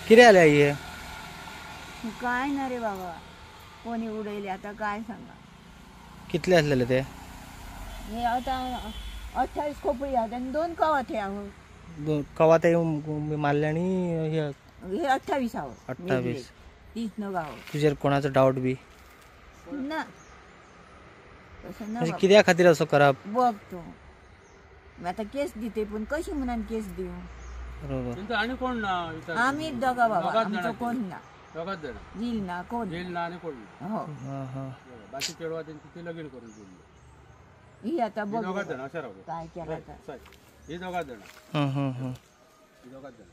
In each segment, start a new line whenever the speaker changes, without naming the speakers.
किती आले हे
काय ना रे बाबा, कोणी उडवले आता काय सांगा.
कितले असलेले ते?
हे आता 28 खोपडी आहेत आणि 2 कवाथ आहे अहो.
कवा ते मारले आणि हे
हे 28 आहो.
28
30 न गाव
तुझ्यावर कोणाचं डाऊट बी
ना तसं ना
म्हणजे
बाबा.
कित्या खातीर असं करप?
बघतो मी आता केस देते, पण कशी म्हणून केस देऊ?
बरोबर.
आणि कोण ना विचार
आम्ही दोघा बाबा,
दोघाच
आमचं
जणांची.
कोण ना
दोघात जण
येईल ना कोण
जेल ना आणि कोण ना.
हो.
हां हां
बाकी केळवा त्यांची ते लगीन करून दिली.
ही आता
हे
बघ
दोघात जण अशा राहू
काय केलं तर.
हे दोघात जण
हं हं हं.
हे दोघात जण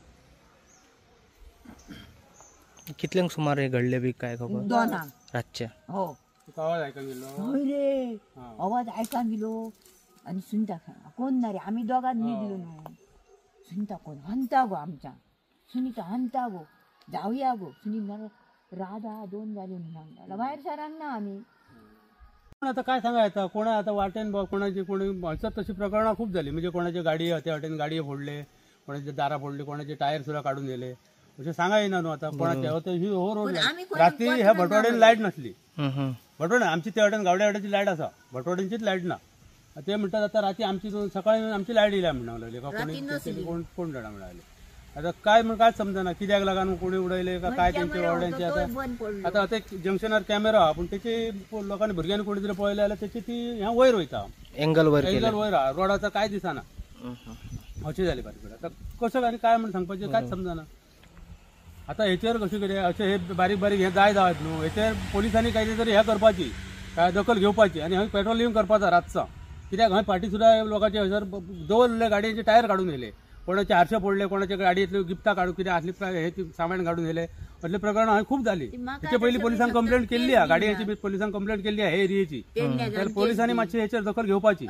कितल्यांक सुमार हे घडले बी काय खबर?
2
रातच्या
हो.
तू आवाज ऐका गेलो.
होय रे,
हा.
आवाज ऐका गेलो आणि सुनता कोण ना रे, आम्ही दोघात निघलो ना. सुनता कोण हंता गो, आमच्या सुनीता हंता गो, जाऊया गो. सुनीता राधा 2 झाली म्हणून बाहेर सरांना ना आम्ही.
पण आता काय सांगायचं, कोणा आता वाटेन कोणाची कोणी माणसात तशी प्रकरणं खूप झाली. म्हणजे कोणाची गाडी त्या वाटेन गाडी फोडले, कोणाचे दारा फोडले, कोणाचे टायर सुद्धा काढून गेले. म्हणजे सांगा येईना आता कोणाच्या होतं ही हो रोड.
आम्ही कोणी
रात्री ह्या भटवाड्याने लाईट नसली.
हं हं
भटवाडा आमची त्या वाटेन गावड्या वाड्याची लाईट असा, भटवाड्यांचीच लाईट ना. ते म्हणतात आता रात्री आमची सकाळी आमची लाईट येईल म्हणा लागले का कोणी कोण जाणार म्हणाले. आता काय समजा ना कित्याक लागान कोणी उडवले का काय त्यांच्या वाड्यांचे. आता आता जंक्शनवर कॅमेरा पण त्याची लोकांनी भुरग्यांनी कोणीतरी पळले आलं त्याची ती ह्या वयर वयता
एंगल वर
एंगल वयर रोडाचा काय दिसाना अशी झाली बारीक. आता कसं आणि काय म्हणून सांगपाचे काय समजा ना. आता ह्याच्यावर कशी कितें अशें हे बारीक बारीक हे जायत न्हू. हेचेर पोलिसांनी कांय तरी हे करपाची, काय दखल घेवपाची आणि हंय पेट्रोलिंग करपाचा रातचा. कित्याक हंय फाटी सुद्धा लोकांचे हयसर दवरलेले गाडयांचे टायर काढून येले, कोणाचे हारशे पडले, कोणाच्या गाडयेंतल्यो गिफ्टां काडून कितें आसली हे सामान काढून येले. असले प्रकरण हंय खूप जाली. तेचे पयलीं पोलिसांक कंप्लेंट केल्ली, गाडयांची पोलिसांक कंप्लेंट केल्ली हे एरियेची. पोलिसांनी मातशी हेचेर दखल घेवपाची.